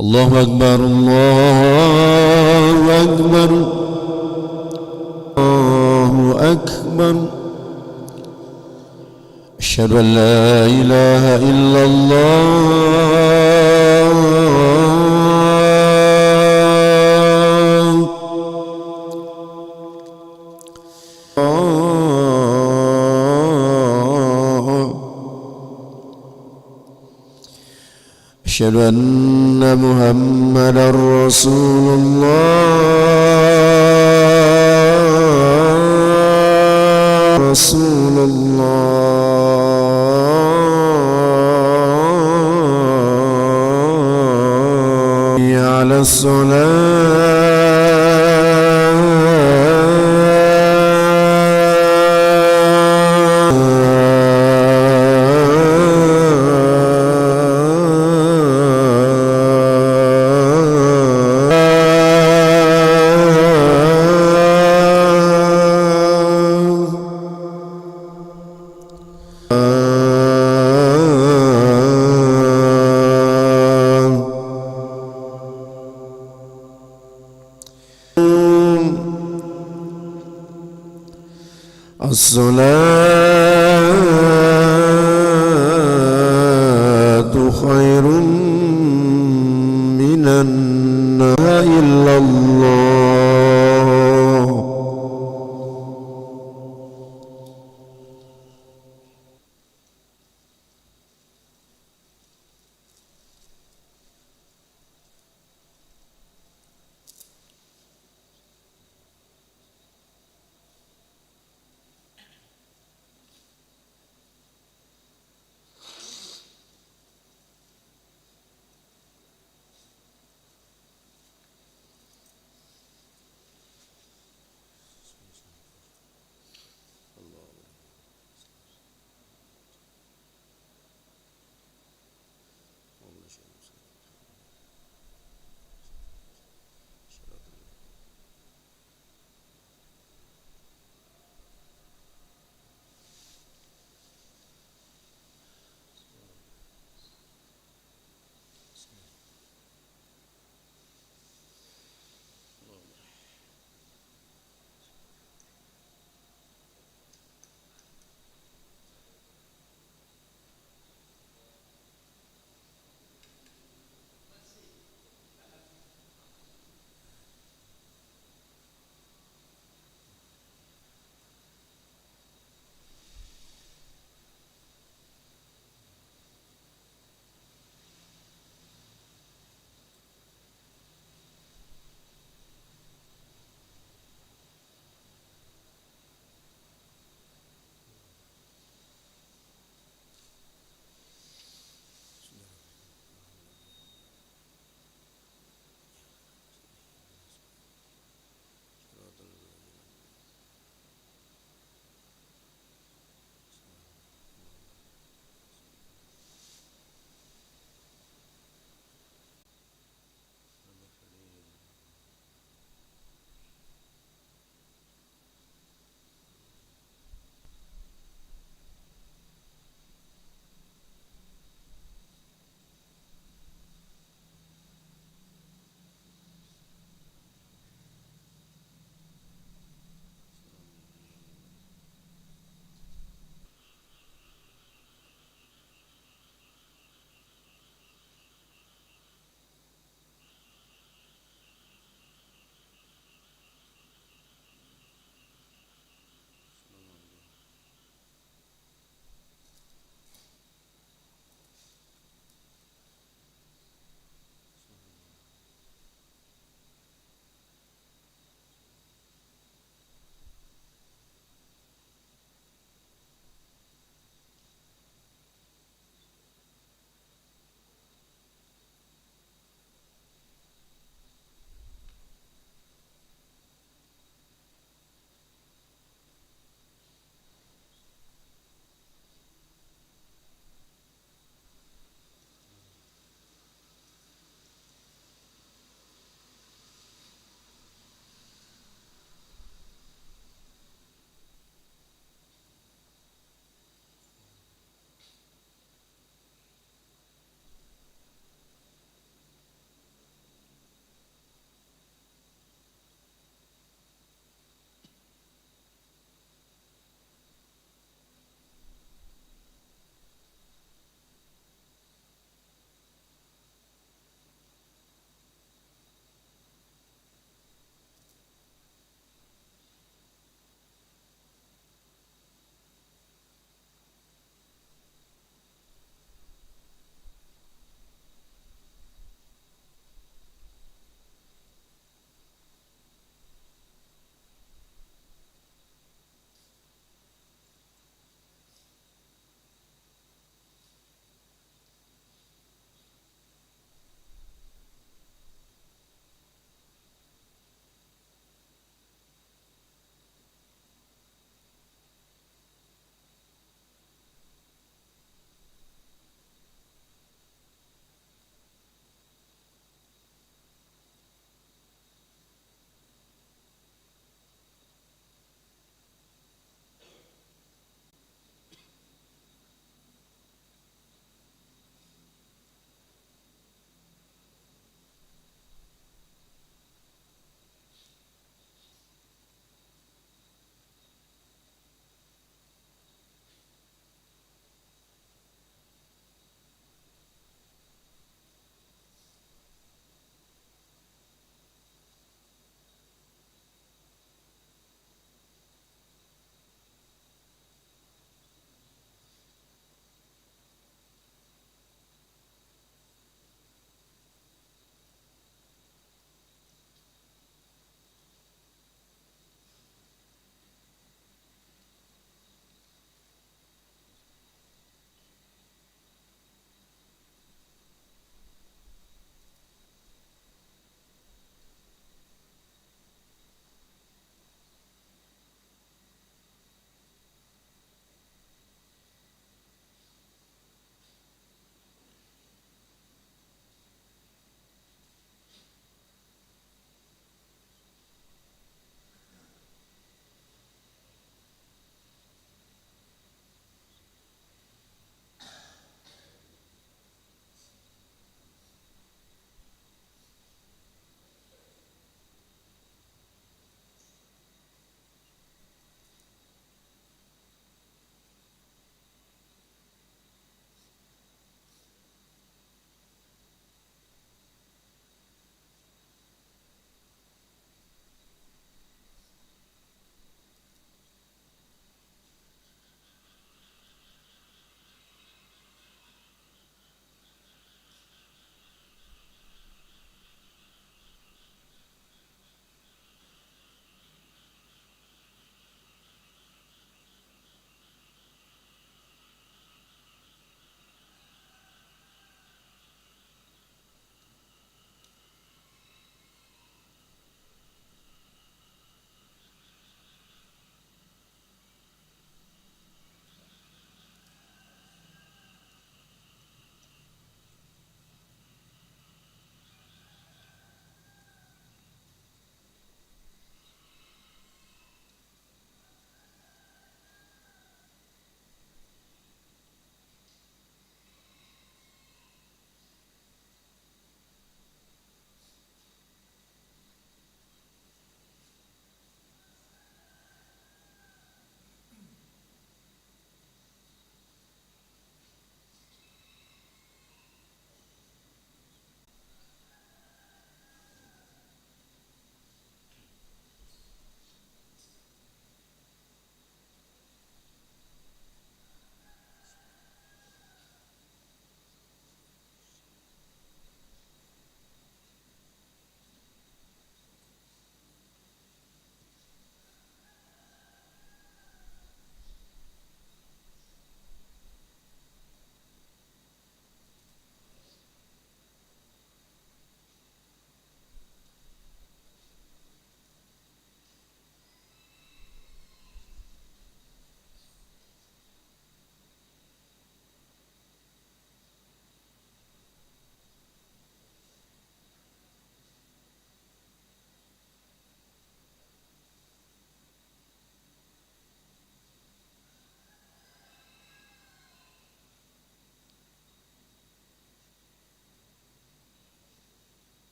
الله أكبر الله أكبر الله أكبر. أشهد أن لا إله إلا الله. أشهد أن محمدا رسول الله رسول الله. على الصلاة خير من النوم إلا الله.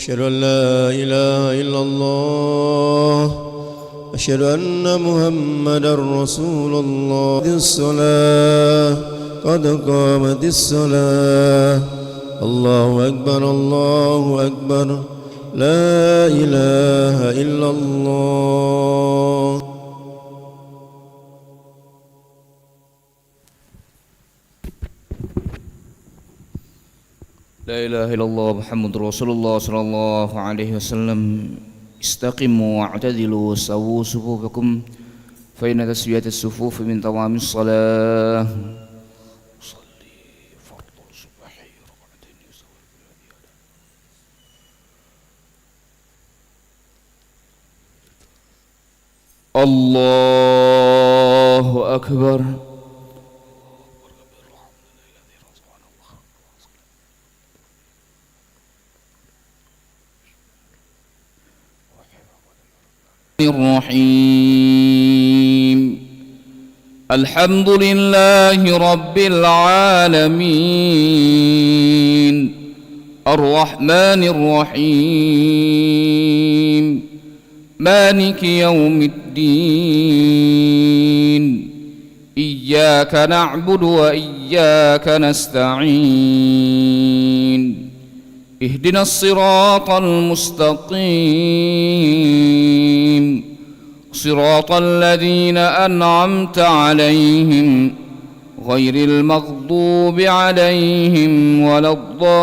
أشهد أن لا إله إلا الله أشهد أن محمدا رسول الله الصلاة قد قامت الصلاة الله أكبر الله أكبر لا إله إلا الله. لا إله إلا الله محمد رسول الله صلى الله عليه وسلم. استقموا واعتدلوا سووا صفوفكم فإن تسوية الصفوف من تمام الصلاة. صلي فرض الصبح ركعتين الله أكبر. الرحيم الحمد لله رب العالمين الرحمن الرحيم مالك يوم الدين إياك نعبد وإياك نستعين اهدنا الصراط المستقيم صراط الذين أنعمت عليهم غير المغضوب عليهم ولا الضالين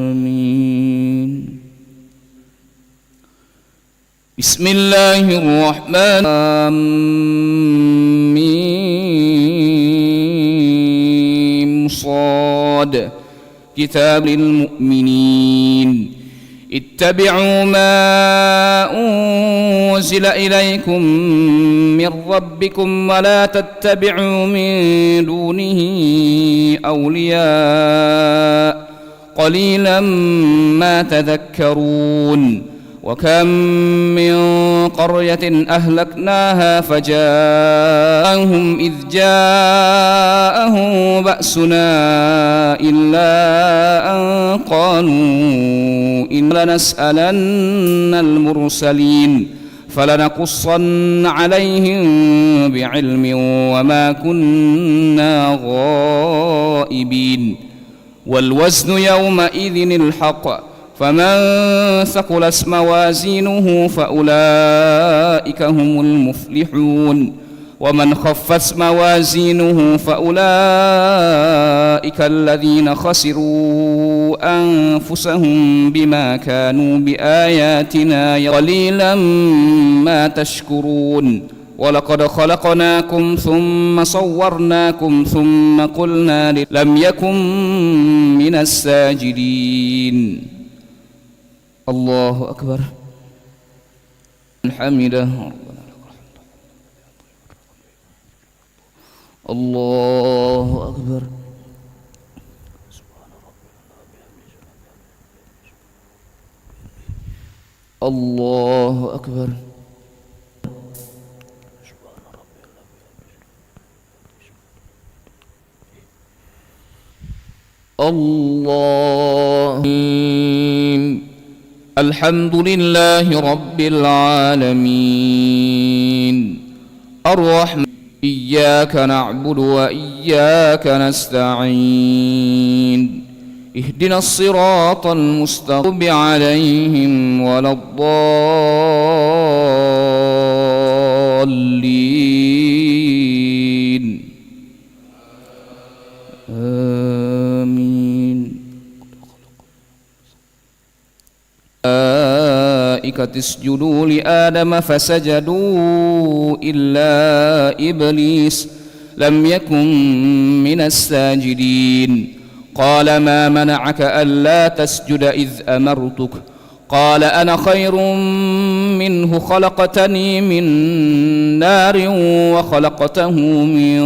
آمين. بسم الله الرحمن الرحيم صاد كتاب للمؤمنين اتبعوا ما أنزل إليكم من ربكم ولا تتبعوا من دونه أولياء قليلا ما تذكرون. وكم من قرية أهلكناها فجاءهم إذ جاءهم بأسنا إلا أن قالوا إن لنسألن المرسلين فلنقصن عليهم بعلم وما كنا غائبين. والوزن يومئذ الحق فمن ثقلت موازينه فأولئك هم المفلحون ومن خفت موازينه فأولئك الذين خسروا أنفسهم بما كانوا بآياتنا قليلا ما تشكرون. ولقد خلقناكم ثم صورناكم ثم قلنا لم يكن من الساجدين. الله أكبر. حمده الله أكبر. الله أكبر. الله. الحمد لله رب العالمين الرحمن إياك نعبد وإياك نستعين اهدنا الصراط المستقيم عليهم ولا الضالين آمين. الملائكة اسجدوا لآدم فسجدوا إلا إبليس لم يكن من الساجدين. قال ما منعك ألا تسجد إذ أمرتك؟ قال أنا خير منه خلقتني من نار وخلقته من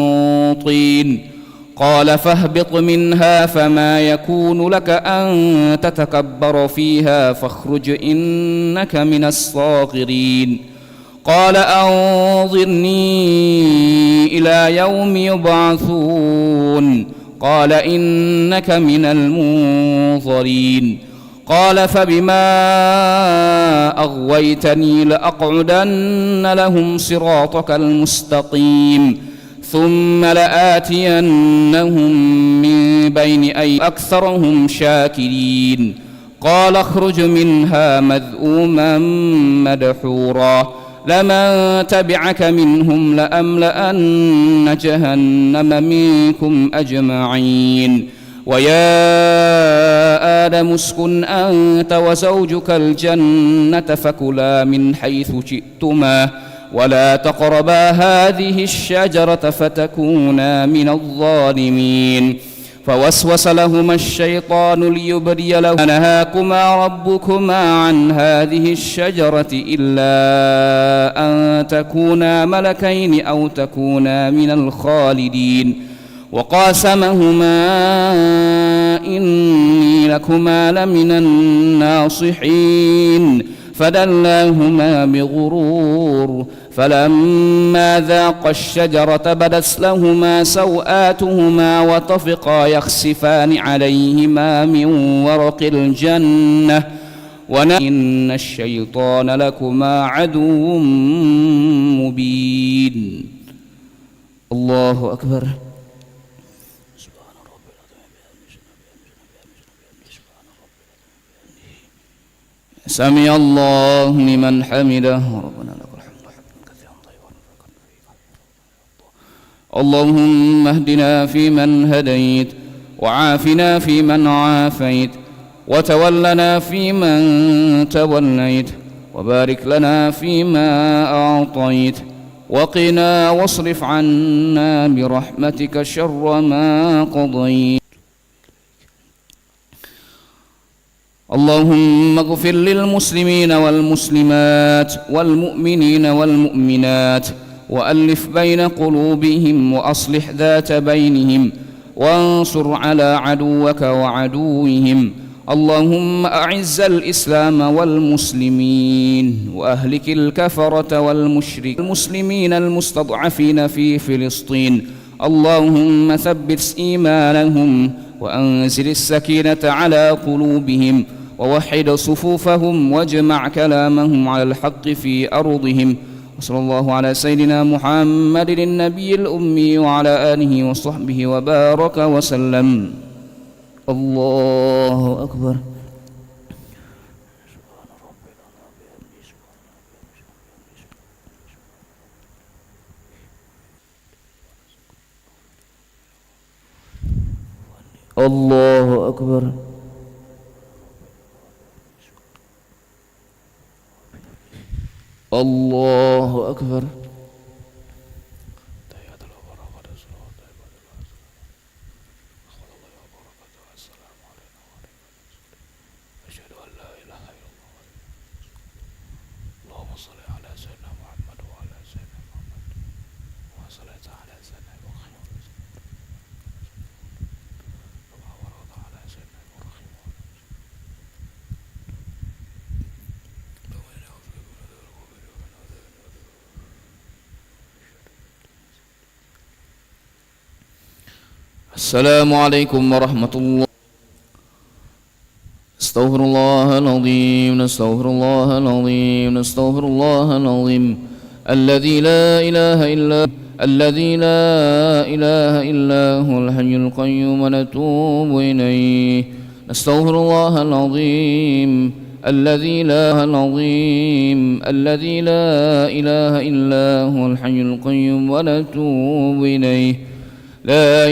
طين. قال فاهبط منها فما يكون لك أن تتكبر فيها فاخرج إنك من الصاغرين. قال أنظرني إلى يوم يبعثون قال إنك من المنظرين قال فبما أغويتني لأقعدن لهم صراطك المستقيم ثم لآتينهم من بين أي أكثرهم شاكرين قال اخرج منها مذءوما مدحورا لمن تبعك منهم لأملأن جهنم منكم أجمعين ويا آدم اسكن أنت وزوجك الجنة فكلا من حيث شئتما ولا تقربا هذه الشجرة فتكونا من الظالمين فوسوس لهما الشيطان ليبدي لهما نهاكما ربكما عن هذه الشجرة إلا أن تكونا ملكين أو تكونا من الخالدين وقاسمهما إني لكما لمن الناصحين فدلاهما بغرور فلما ذاقا الشجرة بدت لهما سوآتهما وطفقا يخسفان عليهما من ورق الجنة إن الشيطان لكما عدو مبين. الله أكبر. سمع الله لمن حمده ربنا لك الحمد حمدا كثيرا طيبا اللهم اهدنا فيمن هديت وعافنا فيمن عافيت وتولنا فيمن توليت وبارك لنا فيما أعطيت وقنا واصرف عنا برحمتك شر ما قضيت. اللهم اغفر للمسلمين والمسلمات والمؤمنين والمؤمنات وألف بين قلوبهم وأصلح ذات بينهم وانصر على عدوك وعدوهم. اللهم أعز الإسلام والمسلمين وأهلك الكفرة والمشرك المسلمين المستضعفين في فلسطين. اللهم ثبت إيمانهم وأنزل السكينة على قلوبهم ووحد صفوفهم واجمع كلامهم على الحق في أرضهم. وصلى الله على سيدنا محمد النبي الأمي وعلى آله وصحبه وبارك وسلم. الله أكبر. الله أكبر. الله أكبر. السلام عليكم ورحمة الله. استغفر الله العظيم نستغفر الله العظيم نستغفر الله العظيم الذي لا إله إلا هو الحي القيوم نتوب إليه. نستغفر الله العظيم الذي لا إله إلا هو الحي القيوم ونتوب إليه. لا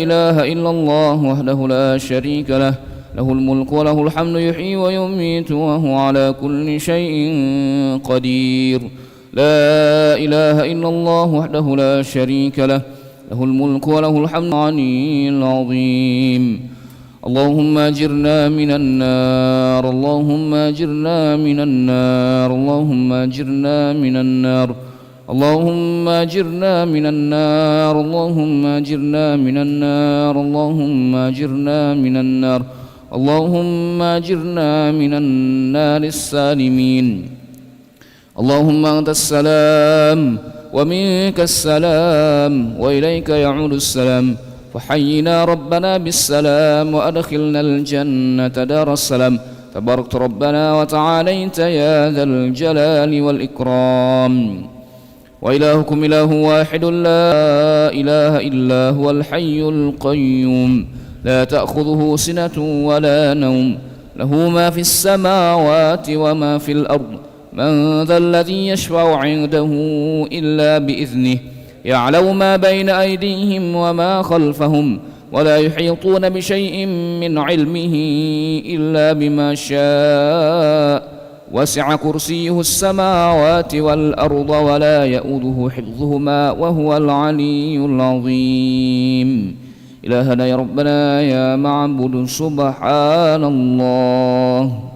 إله إلا الله وحده لا شريك له له الملك وله الحمد يحيي ويميت وهو على كل شيء قدير. لا إله إلا الله وحده لا شريك له له الملك وله الحمد العلي العظيم. اللهم أجرنا من النار اللهم أجرنا من النار اللهم أجرنا من النار اللهم أجرنا من النار اللهم أجرنا من النار اللهم أجرنا من النار اللهم أجرنا من النار السالمين. اللهم أنت السلام ومنك السلام وإليك يعود السلام، فحينا ربنا بالسلام وأدخلنا الجنة دار السلام. تباركت ربنا وتعاليت يا ذا الجلال والإكرام. وإلهكم إله واحد لا إله إلا هو الحي القيوم، لا تأخذه سنة ولا نوم، له ما في السماوات وما في الأرض. من ذا الذي يشفع عنده إلا بإذنه، يعلم ما بين أيديهم وما خلفهم، ولا يحيطون بشيء من علمه إلا بما شاء. وسع كرسيه السماوات والأرض ولا يؤوده حفظهما وهو العلي العظيم. إلهنا يا ربنا يا معبود سبحان الله.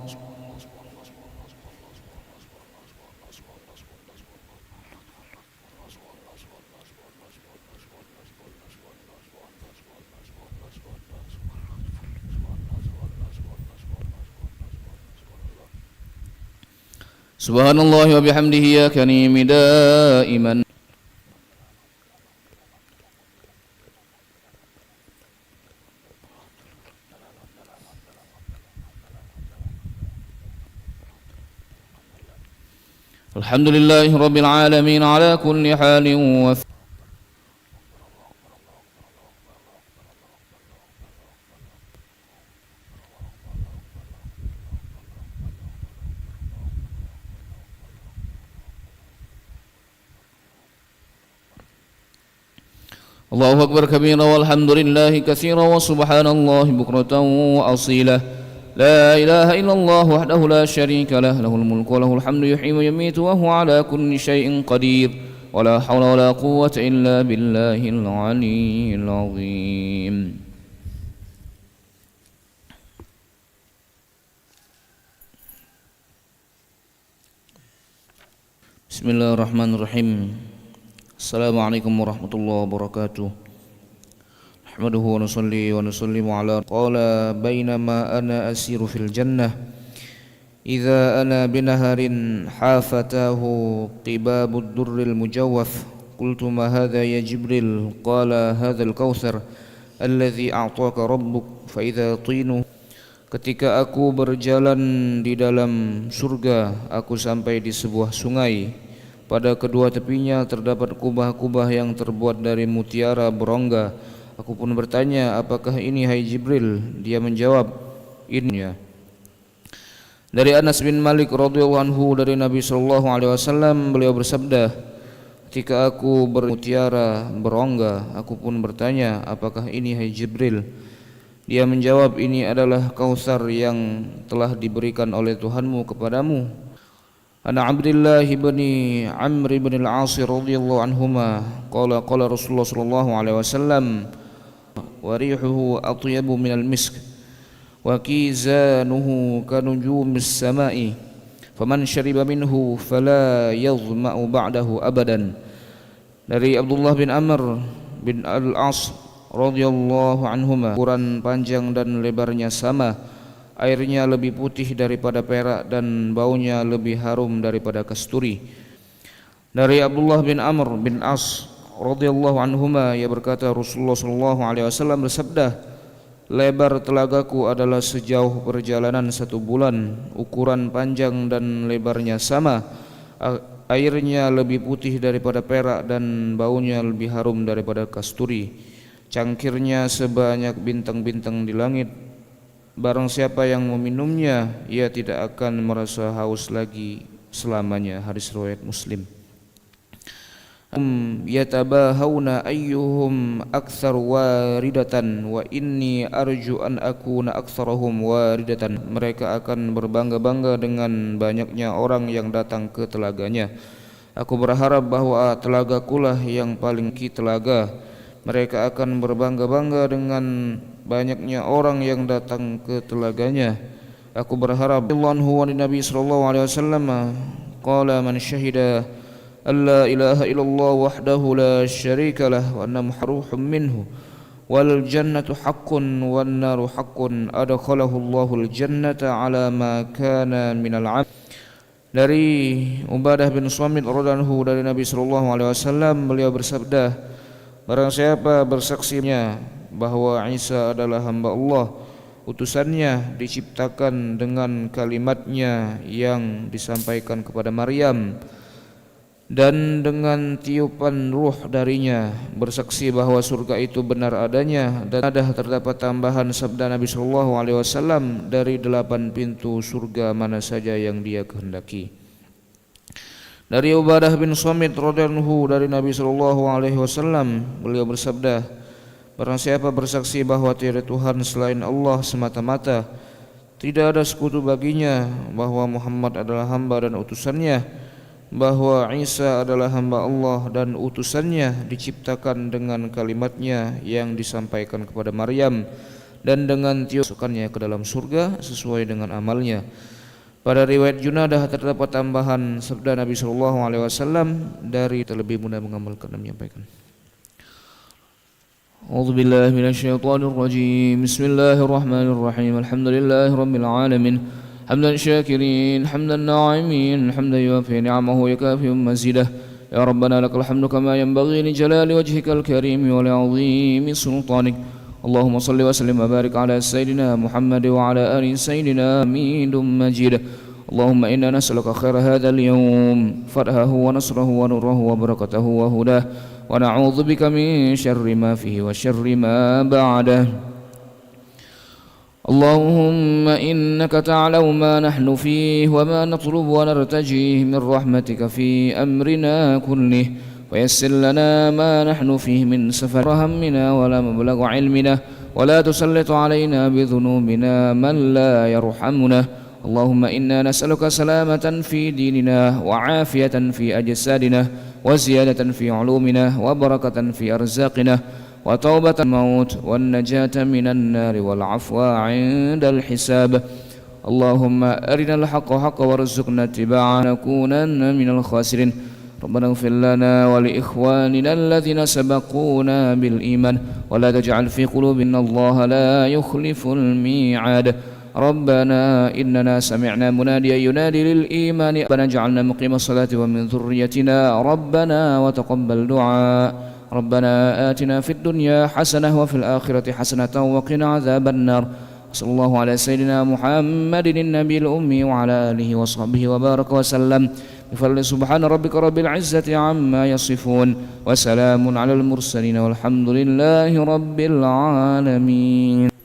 سبحان الله وبحمده يا كريم دائما. الحمد لله رب العالمين على كل حال الله أكبر كبيرا والحمد لله كثيرا وسبحان الله بكرة وأصيلا. لا إله إلا الله وحده لا شريك له، له الملك وله الحمد يحيي ويميت وهو على كل شيء قدير، ولا حول ولا قوة إلا بالله العلي العظيم. بسم الله الرحمن الرحيم. Assalamualaikum warahmatullahi wabarakatuh. Nahmaduhu wa nusalli wa nusallimu ala qala bainama ana asiru fil jannah idza ana binaharin hafatahu qibabud durril mujawwaf qultu ma hadha ya Jibril qala hadha al-kautsar alladhi a'taka rabbuk fa idza tinu. Ketika aku berjalan di dalam surga, aku sampai di sebuah sungai. Pada kedua tepinya terdapat kubah-kubah yang terbuat dari mutiara berongga. Aku pun bertanya, apakah ini hai Jibril? Dia menjawab, ini. Dari Anas bin Malik radhiyallahu anhu dari Nabi sallallahu alaihi wasallam, beliau bersabda, ketika aku bermutiara berongga, aku pun bertanya, apakah ini hai Jibril? Dia menjawab, ini adalah Kautsar yang telah diberikan oleh Tuhanmu kepadamu. Ana Abdullah bin Amr bin al-As radhiyallahu anhuma qala qala Rasulullah sallallahu alaihi wasallam wa rihuhu atyabu min al-misk wa kizanuhu kanujumis samai faman shariba minhu fala yadhma'u ba'dahu abadan. Dari Abdullah bin Amr bin al-As radhiyallahu anhuma, ukuran panjang dan lebarnya sama, airnya lebih putih daripada perak dan baunya lebih harum daripada kasturi. Dari Abdullah bin Amr bin As radhiyallahu anhuma, ia berkata Rasulullah sallallahu alaihi wasallam bersabda, lebar telagaku adalah sejauh perjalanan 1 bulan, ukuran panjang dan lebarnya sama, airnya lebih putih daripada perak dan baunya lebih harum daripada kasturi. Cangkirnya sebanyak bintang-bintang di langit. Barang siapa yang meminumnya, ia tidak akan merasa haus lagi selamanya. Hadis riwayat Muslim. Yatabahawna ayyuhum akthar waridatan wa inni arju an akuna aktsarahum waridatan. Mereka akan berbangga-bangga dengan banyaknya orang yang datang ke telaganya. Aku berharap bahwa telagakulah yang paling telaga. Mereka akan berbangga-bangga dengan banyaknya orang yang datang ke telaganya. Aku berharap Allahu wa Nabi sallallahu alaihi wasallam qala man syahida alla ilaha illallah wahdahu la syarika lah wa anna muharruhum minhu wal jannatu haqqun wan naru haqqun adkhalahu Allahul jannata ala ma kana minal 'amal. Dari Ubadah bin Samit radhiyallahu dari Nabi sallallahu alaihi wasallam, beliau bersabda, barang siapa bersaksinya bahwa Isa adalah hamba Allah, utusannya, diciptakan dengan kalimatnya yang disampaikan kepada Maryam dan dengan tiupan ruh darinya, bersaksi bahwa surga itu benar adanya dan ada terdapat tambahan sabda Nabi sallallahu alaihi wasallam dari 8 pintu surga mana saja yang dia kehendaki. Dari Ubadah bin Samit radhiyallahu dari Nabi sallallahu alaihi wasallam, beliau bersabda, barang siapa bersaksi bahwa tiada Tuhan selain Allah semata-mata, tidak ada sekutu baginya, bahwa Muhammad adalah hamba dan utusannya, bahwa Isa adalah hamba Allah dan utusannya, diciptakan dengan kalimatnya yang disampaikan kepada Maryam dan dengan tiupannya ke dalam surga sesuai dengan amalnya. Pada riwayat Junadah terdapat tambahan sabda Nabi sallallahu alaihi wasallam dari terlebih mudah mengamalkan dan menyampaikan. A'udzu billahi minasyaitonir rajim. Bismillahirrahmanirrahim. Alhamdulillahi rabbil alamin. حمدا شاكرين حمدا ناعمين حمدا يوافي نعمه ويكافئ مزيده يا ربنا لك الحمد كما ينبغي لجلال وجهك الكريم ولعظيم سلطانك اللهم صل وسلم وبارك على سيدنا محمد وعلى آل سيدنا حميد مجيد اللهم إنا نسألك خير هذا اليوم فتحه ونصره ونوره وبركته وهداه ونعوذ بك من شر ما فيه وشر ما بعده اللهم إنك تعلم ما نحن فيه وما نطلب ونرتجيه من رحمتك في أمرنا كله ويسر لنا ما نحن فيه من سفر همنا ولا مبلغ علمنا ولا تسلط علينا بذنوبنا من لا يرحمنا اللهم إنا نسألك سلامة في ديننا وعافية في أجسادنا وزيادة في علومنا وبركة في أرزاقنا وتوبة الموت والنجاة من النار والعفو عند الحساب اللهم أرنا الحق حقا وارزقنا اتباعه نكونن من الخاسرين ربنا اغفر لنا ولإخواننا الذين سبقونا بالإيمان ولا تجعل في قلوبنا الله لا يخلف الميعاد ربنا إننا سمعنا مناديا ينادي للإيمان ربنا اجعلنا مقيم الصلاة ومن ذريتنا ربنا وتقبل دعاء ربنا آتنا في الدنيا حسنة وفي الآخرة حسنة وقنا عذاب النار صلى الله على سيدنا محمد النبي الأمي وعلى آله وصحبه وبارك وسلم بفضل سبحان ربك رب العزة عما يصفون وسلام على المرسلين والحمد لله رب العالمين.